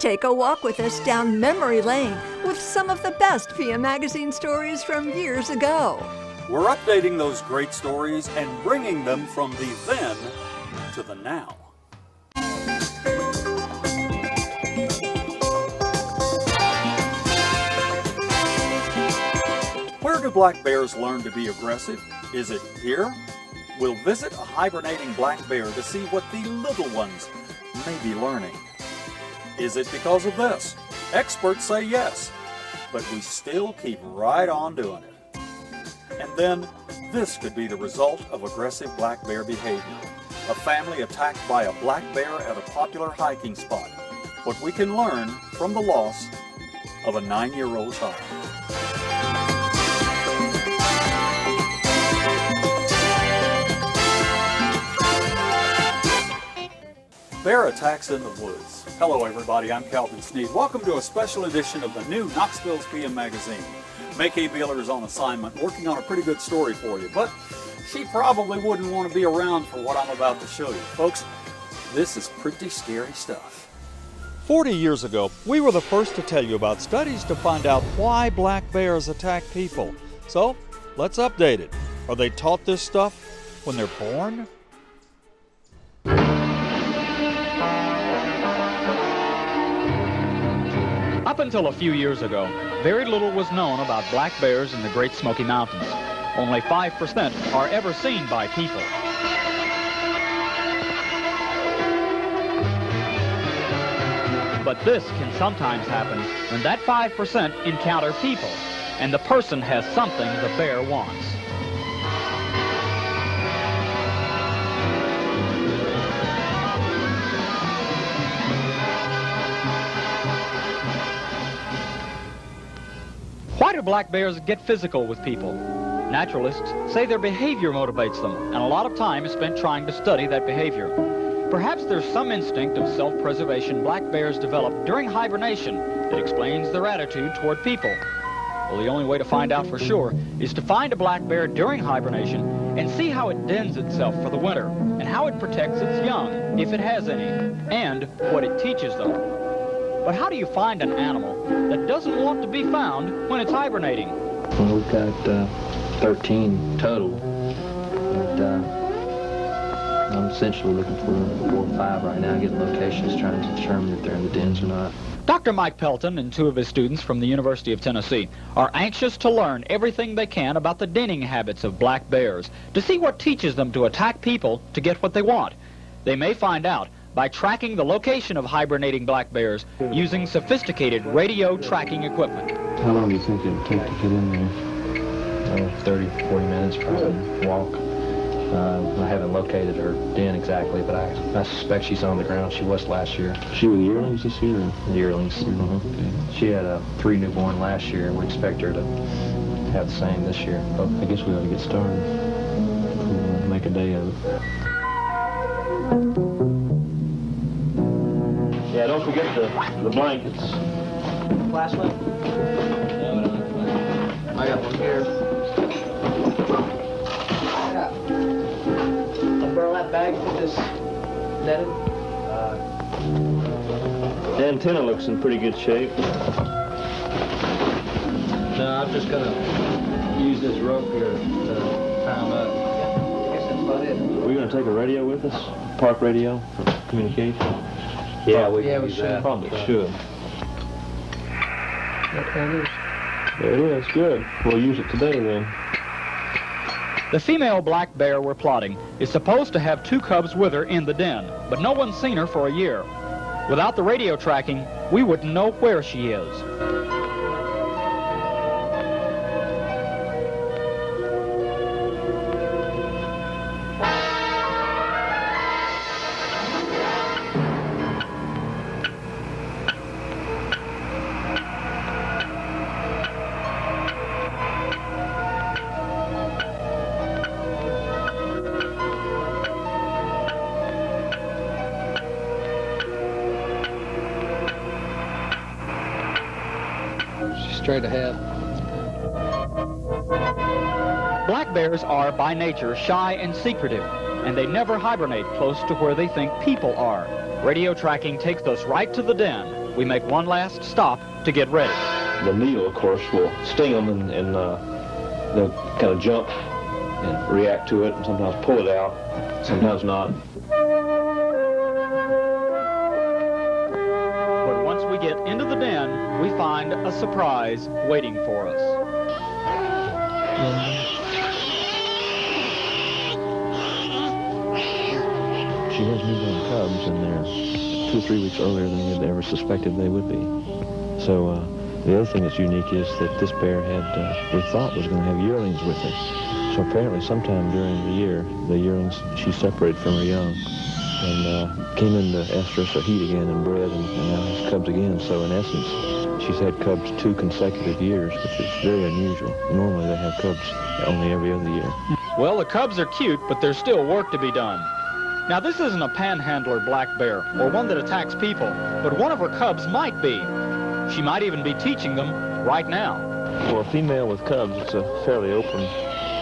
Take a walk with us down memory lane with some of the best PM Magazine stories from years ago. We're updating those great stories and bringing them from the then to the now. Where do black bears learn to be aggressive? Is it here? We'll visit a hibernating black bear to see what the little ones may be learning. Is it because of this? Experts say yes, but we still keep right on doing it. And then, this could be the result of aggressive black bear behavior. A family attacked by a black bear at a popular hiking spot. What we can learn from the loss of a 9-year-old child. Bear attacks in the woods. Hello everybody, I'm Calvin Sneed. Welcome to a special edition of the new Knoxville's PM Magazine. May K. Beeler is on assignment, working on a pretty good story for you, but she probably wouldn't want to be around for what I'm about to show you. Folks, this is pretty scary stuff. 40 years ago, we were the first to tell you about studies to find out why black bears attack people. So, let's update it. Are they taught this stuff when they're born? Up until a few years ago, very little was known about black bears in the Great Smoky Mountains. Only 5% are ever seen by people. But this can sometimes happen when that 5% encounter people, and the person has something the bear wants. Why do black bears get physical with people? Naturalists say their behavior motivates them, and a lot of time is spent trying to study that behavior. Perhaps there's some instinct of self-preservation black bears develop during hibernation that explains their attitude toward people. Well, the only way to find out for sure is to find a black bear during hibernation and see how it dens itself for the winter, and how it protects its young, if it has any, and what it teaches them. But how do you find an animal that doesn't want to be found when it's hibernating? Well, we've got 13 total, but I'm essentially looking for 4 or 5 right now, getting locations, trying to determine if they're in the dens or not. Dr. Mike Pelton and 2 of his students from the University of Tennessee are anxious to learn everything they can about the denning habits of black bears, to see what teaches them to attack people to get what they want. They may find out by tracking the location of hibernating black bears using sophisticated radio tracking equipment. How long do you think it would take to get in there? 30, 40 minutes, probably, walk. I haven't located her den exactly, but I suspect she's on the ground. She was last year. She with yearlings this year? Yearlings. Mm-hmm. Okay. She had 3 newborn last year, and we expect her to have the same this year. But I guess we ought to get started. We'll make a day of it. Yeah, don't forget the blankets. Flashlight? I got one here. I'll borrow that bag for this netted. The antenna looks in pretty good shape. No, I'm just gonna use this rope here to tie them up. Yeah, I guess that's about it. We're gonna take a radio with us, park radio for communication. Yeah, we should. Probably should. There it is, good. We'll use it today then. The female black bear we're plotting is supposed to have 2 cubs with her in the den, but no one's seen her for a year. Without the radio tracking, we wouldn't know where she is. Straight ahead. Black bears are, by nature, shy and secretive, and they never hibernate close to where they think people are. Radio tracking takes us right to the den, we make one last stop to get ready. The needle, of course, will sting them, and they'll kind of jump and react to it, and sometimes pull it out, sometimes not. But once we get into the den, we find a surprise waiting for us. She has newborn cubs, and they're 2 or 3 weeks earlier than we had ever suspected they would be. So the other thing that's unique is that this bear had, we thought was going to have yearlings with her. So apparently sometime during the year, the yearlings, she separated from her young and came into estrus or heat again and bred, and now has cubs again. So in essence, she's had cubs 2 consecutive years, which is very unusual. Normally they have cubs only every other year. Well, the cubs are cute, but there's still work to be done. Now, this isn't a panhandler black bear or one that attacks people, but one of her cubs might be. She might even be teaching them right now. For a female with cubs, it's a fairly open,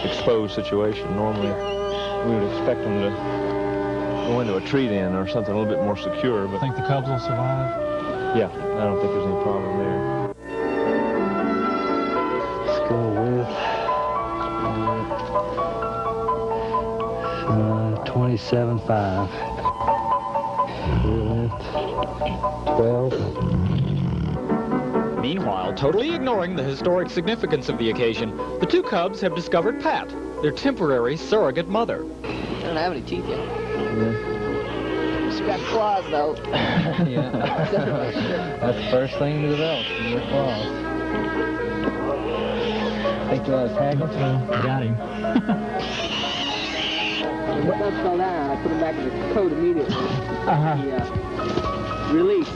exposed situation. Normally, we would expect them to go into a tree den or something a little bit more secure. But Think the cubs will survive? yeah, I don't think there's any problem there. Let's go with 27.5. With 12. Meanwhile, totally ignoring the historic significance of the occasion, the 2 cubs have discovered Pat, their temporary surrogate mother. I don't have any teeth yet. Yeah. She's got claws, though. Yeah. That's the first thing to develop, your claws. Think you want to tag him? Got him. When those fell down, I put him back in the coat immediately. He released.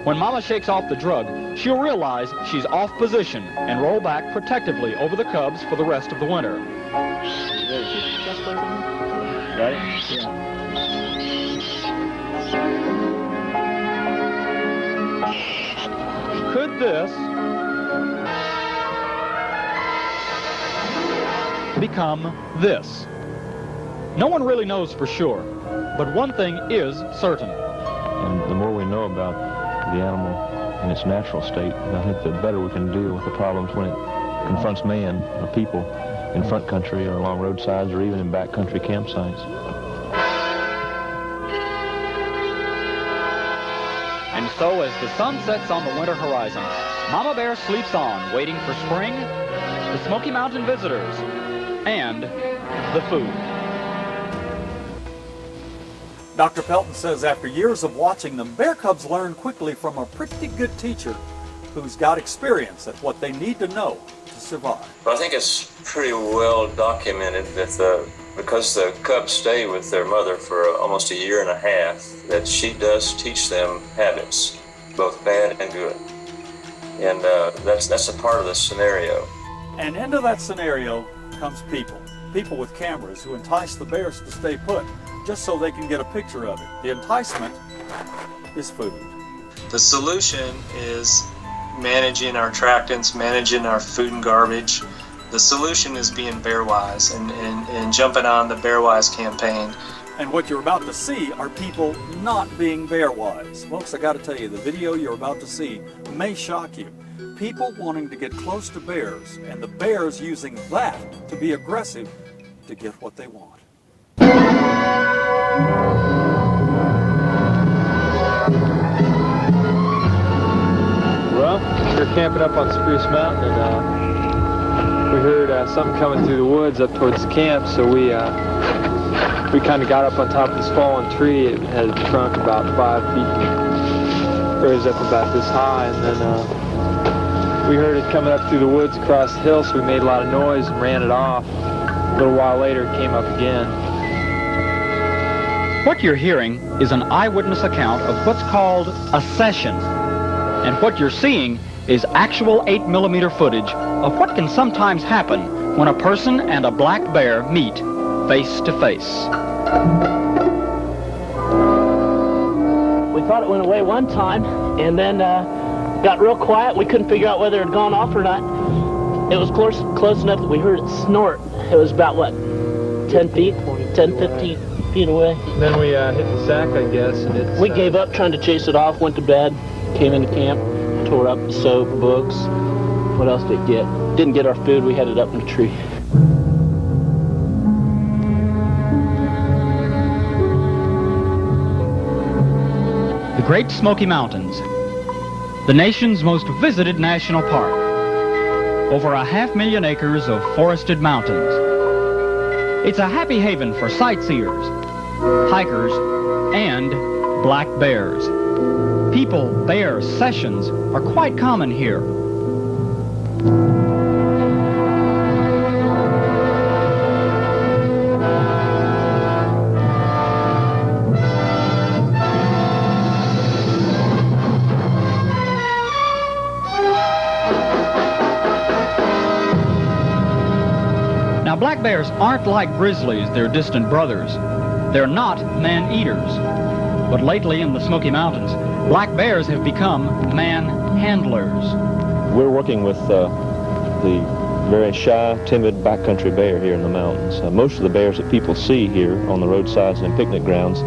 When Mama shakes off the drug, she'll realize she's off position and roll back protectively over the cubs for the rest of the winter. Got it? Could this become this? No one really knows for sure, but one thing is certain. And the more we know about the animal in its natural state, I think the better we can deal with the problems when it confronts man or people in front country or along roadsides or even in backcountry campsites. And so as the sun sets on the winter horizon, Mama Bear sleeps on, waiting for spring, the Smoky Mountain visitors, and the food. Dr. Pelton says after years of watching them, bear cubs learn quickly from a pretty good teacher who's got experience at what they need to know to survive. Well, I think it's pretty well documented that because the cubs stay with their mother for almost 1.5 years, that she does teach them habits, both bad and good. And that's a part of the scenario. And into that scenario comes people. People with cameras who entice the bears to stay put just so they can get a picture of it. The enticement is food. The solution is managing our attractants, managing our food and garbage. The solution is being bear-wise and jumping on the bear-wise campaign. And what you're about to see are people not being bear-wise. Folks, I got to tell you, the video you're about to see may shock you. People wanting to get close to bears, and the bears using that to be aggressive to get what they want. Well, we're camping up on Spruce Mountain, and we heard something coming through the woods up towards the camp, so we kind of got up on top of this fallen tree. It had a trunk about 5 feet and rose up about this high, and then we heard it coming up through the woods across the hill, so we made a lot of noise and ran it off. A little while later, it came up again. What you're hearing is an eyewitness account of what's called a session. And what you're seeing is actual 8mm footage of what can sometimes happen when a person and a black bear meet face to face. We thought it went away one time, and then got real quiet. We couldn't figure out whether it had gone off or not. It was close enough that we heard it snort. It was about, what, 10 feet, 10, 15 feet away. Then we hit the sack, I guess, and it's... We gave up trying to chase it off, went to bed, came into camp, tore up the soap, books. What else did it get? Didn't get our food, we had it up in the tree. The Great Smoky Mountains, the nation's most visited national park. Over 500,000 acres of forested mountains. It's a happy haven for sightseers, hikers, and black bears. People-bear sessions are quite common here. Now, black bears aren't like grizzlies, their distant brothers. They're not man-eaters. But lately in the Smoky Mountains, black bears have become man-handlers. We're working with the very shy, timid backcountry bear here in the mountains. Most of the bears that people see here on the roadsides and picnic grounds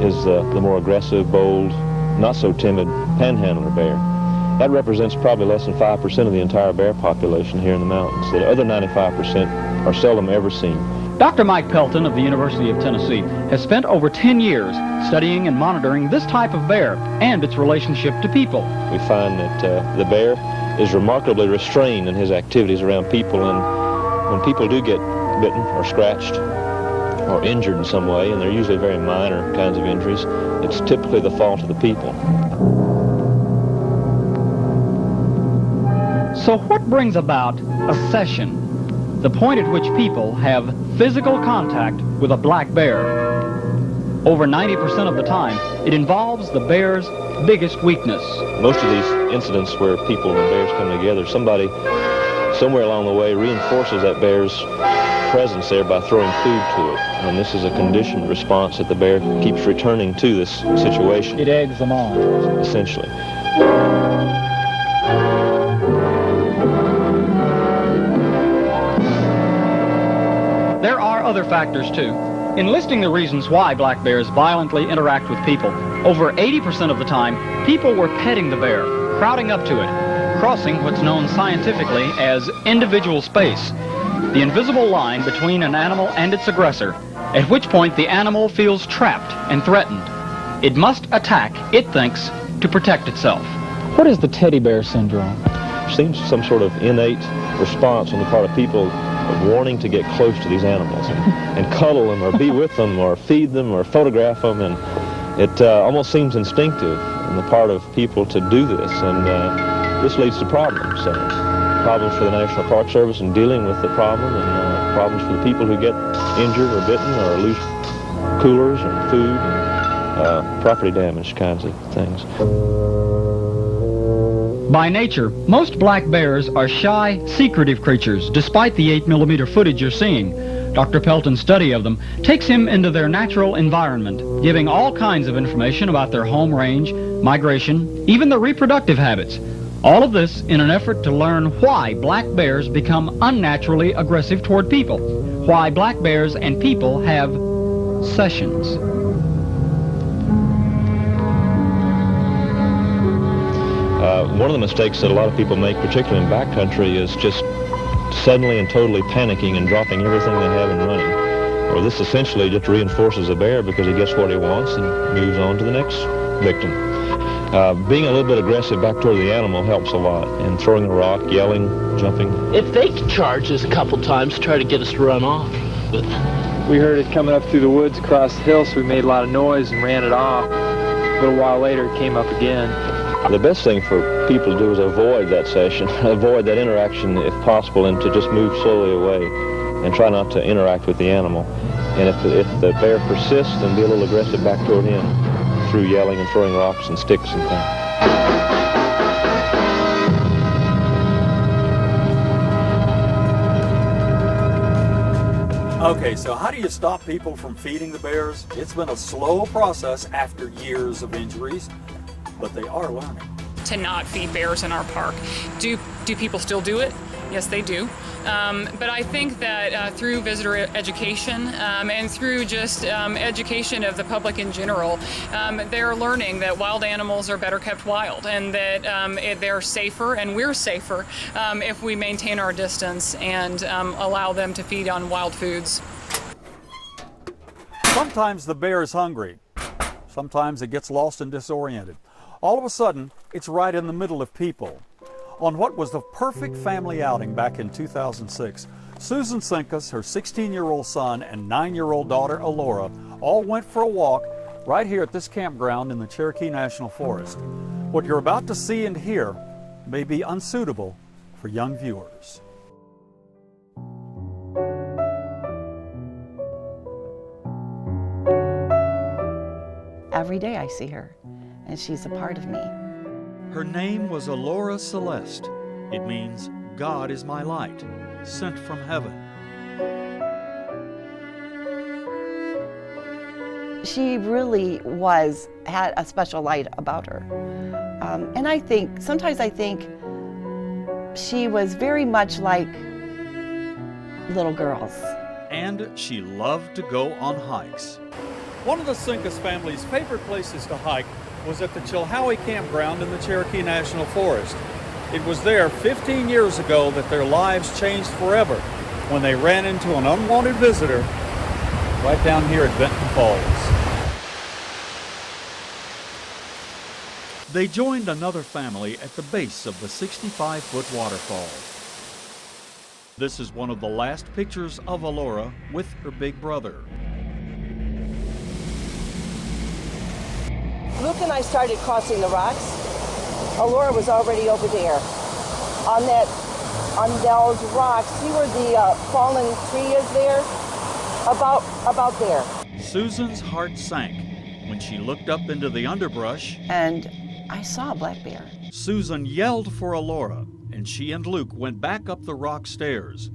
is the more aggressive, bold, not so timid panhandler bear. That represents probably less than 5% of the entire bear population here in the mountains. The other 95% are seldom ever seen. Dr. Mike Pelton of the University of Tennessee has spent over 10 years studying and monitoring this type of bear and its relationship to people. We find that the bear is remarkably restrained in his activities around people, and when people do get bitten or scratched or injured in some way, and they're usually very minor kinds of injuries, it's typically the fault of the people. So what brings about a session, the point at which people have physical contact with a black bear? Over 90% of the time, it involves the bear's biggest weakness. Most of these incidents where people and bears come together, somebody somewhere along the way reinforces that bear's presence there by throwing food to it. And this is a conditioned response that the bear keeps returning to this situation. It eggs them on. Essentially. There are other factors, too. In listing the reasons why black bears violently interact with people, over 80% of the time, people were petting the bear, crowding up to it, crossing what's known scientifically as individual space, the invisible line between an animal and its aggressor, at which point the animal feels trapped and threatened. It must attack, it thinks, to protect itself. What is the teddy bear syndrome? There seems some sort of innate response on the part of people of wanting to get close to these animals and cuddle them or be with them or feed them or photograph them, and it almost seems instinctive on the part of people to do this, and this leads to problems. Problems for the National Park Service in dealing with the problem, and problems for the people who get injured or bitten or lose coolers and food and property damage kinds of things. By nature, most black bears are shy, secretive creatures, despite the 8mm footage you're seeing. Dr. Pelton's study of them takes him into their natural environment, giving all kinds of information about their home range, migration, even their reproductive habits. All of this in an effort to learn why black bears become unnaturally aggressive toward people, why black bears and people have sessions. One of the mistakes that a lot of people make, particularly in backcountry, is just suddenly and totally panicking and dropping everything they have and running. Well, this essentially just reinforces a bear because he gets what he wants and moves on to the next victim. Being a little bit aggressive back toward the animal helps a lot, and throwing a rock, yelling, jumping. If they charge us a couple times, try to get us to run off. But we heard it coming up through the woods across the hill, so we made a lot of noise and ran it off. A little while later, it came up again. The best thing for people to do is avoid that session, avoid that interaction if possible, and to just move slowly away and try not to interact with the animal. And if the bear persists, then be a little aggressive back toward him through yelling and throwing rocks and sticks and things. Okay, so how do you stop people from feeding the bears? It's been a slow process after years of injuries, but they are learning. To not feed bears in our park. Do people still do it? Yes, they do. But I think that through visitor education and through just education of the public in general, they're learning that wild animals are better kept wild, and that they're safer and we're safer if we maintain our distance and allow them to feed on wild foods. Sometimes the bear is hungry. Sometimes it gets lost and disoriented. All of a sudden, it's right in the middle of people. On what was the perfect family outing back in 2006, Susan Sinkus, her 16-year-old son, and 9-year-old daughter, Alora, all went for a walk right here at this campground in the Cherokee National Forest. What you're about to see and hear may be unsuitable for young viewers. Every day I see her, and she's a part of me. Her name was Alora Celeste. It means God is my light, sent from heaven. She really had a special light about her. And sometimes I think she was very much like little girls. And she loved to go on hikes. One of the Sinkus family's favorite places to hike was at the Chilhowie Campground in the Cherokee National Forest. It was there 15 years ago that their lives changed forever when they ran into an unwanted visitor right down here at Benton Falls. They joined another family at the base of the 65-foot waterfall. This is one of the last pictures of Alora with her big brother. Luke and I started crossing the rocks. Alora was already over there. On those rocks, see where the fallen tree is there? About there. Susan's heart sank when she looked up into the underbrush. And I saw a black bear. Susan yelled for Alora, and she and Luke went back up the rock stairs.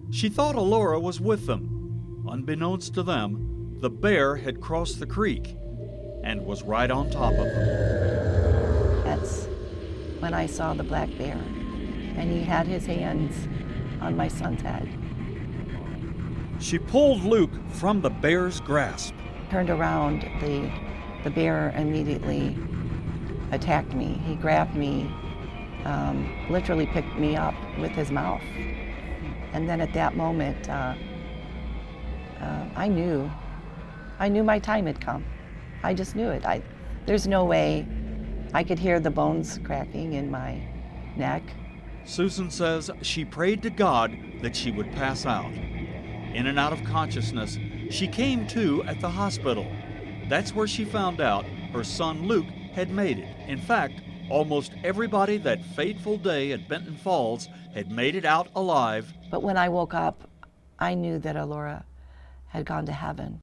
She thought Alora was with them. Unbeknownst to them, the bear had crossed the creek and was right on top of them. That's when I saw the black bear, and he had his hands on my son's head. She pulled Luke from the bear's grasp. Turned around, the bear immediately attacked me. He grabbed me, literally picked me up with his mouth. And then at that moment, I knew my time had come. I just knew it. There's no way. I could hear the bones cracking in my neck. Susan says she prayed to God that she would pass out. In and out of consciousness, she came to at the hospital. That's where she found out her son Luke had made it. In fact, almost everybody that fateful day at Benton Falls had made it out alive. But when I woke up, I knew that Alora had gone to heaven.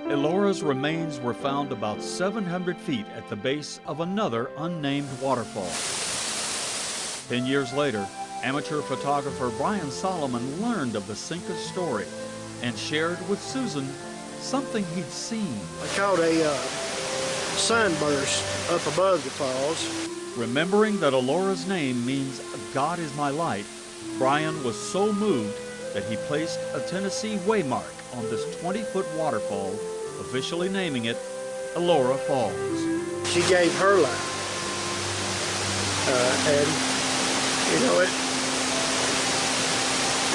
Alora's remains were found about 700 feet at the base of another unnamed waterfall. 10 years later, amateur photographer Brian Solomon learned of the Sinkus story and shared with Susan something he'd seen. I caught a sunburst up above the falls. Remembering that Alora's name means God is my light, Brian was so moved that he placed a Tennessee waymark on this 20-foot waterfall, officially naming it Alora Falls. She gave her life. And, you know,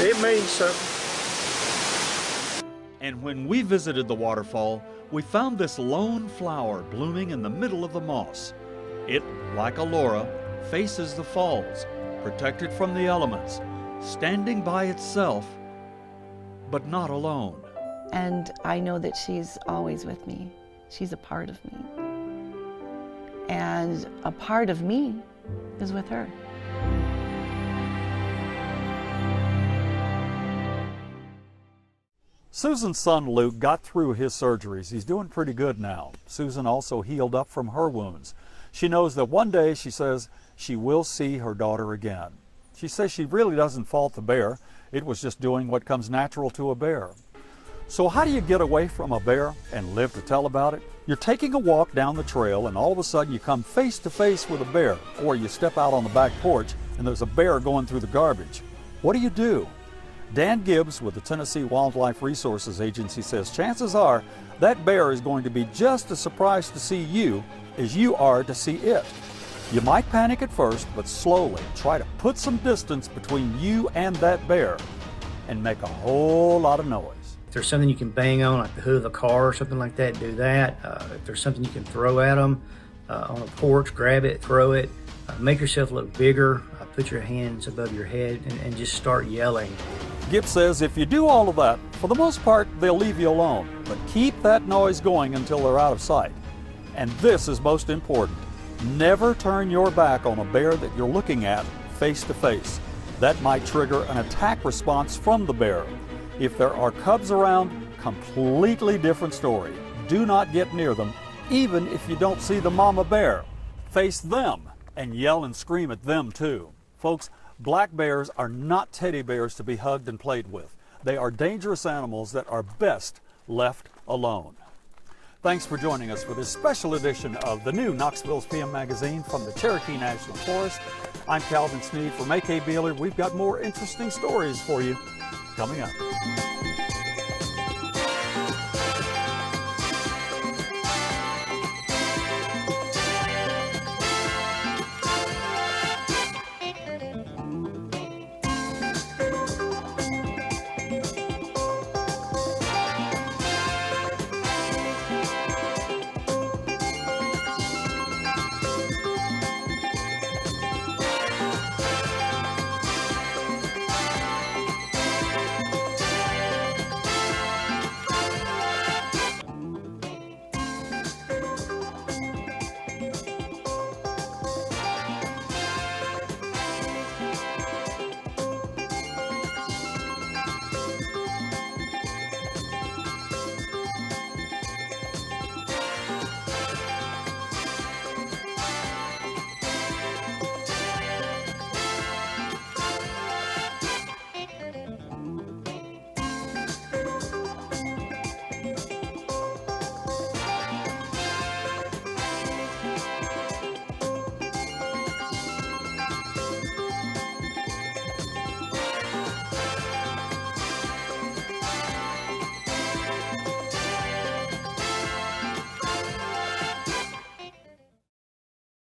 it means something. And when we visited the waterfall, we found this lone flower blooming in the middle of the moss. It, like Alora, faces the falls, protected from the elements, standing by itself, but not alone. And I know that she's always with me. She's a part of me. And a part of me is with her. Susan's son Luke got through his surgeries. He's doing pretty good now. Susan also healed up from her wounds. She knows that one day, she says, she will see her daughter again. She says she really doesn't fault the bear. It was just doing what comes natural to a bear. So how do you get away from a bear and live to tell about it? You're taking a walk down the trail and all of a sudden you come face to face with a bear, or you step out on the back porch and there's a bear going through the garbage. What do you do? Dan Gibbs with the Tennessee Wildlife Resources Agency says chances are that bear is going to be just as surprised to see you as you are to see it. You might panic at first, but slowly try to put some distance between you and that bear and make a whole lot of noise. If there's something you can bang on, like the hood of a car or something like that, do that. If there's something you can throw at them on a porch, grab it, throw it. Make yourself look bigger. Put your hands above your head and just start yelling. Gibbs says if you do all of that, for the most part, they'll leave you alone. But keep that noise going until they're out of sight. And this is most important. Never turn your back on a bear that you're looking at face to face. That might trigger an attack response from the bear. If there are cubs around, completely different story. Do not get near them, even if you don't see the mama bear. Face them and yell and scream at them too. Folks, black bears are not teddy bears to be hugged and played with. They are dangerous animals that are best left alone. Thanks for joining us for this special edition of the new Knoxville's PM magazine from the Cherokee National Forest. I'm Calvin Sneed from AK Beeler. We've got more interesting stories for you coming up.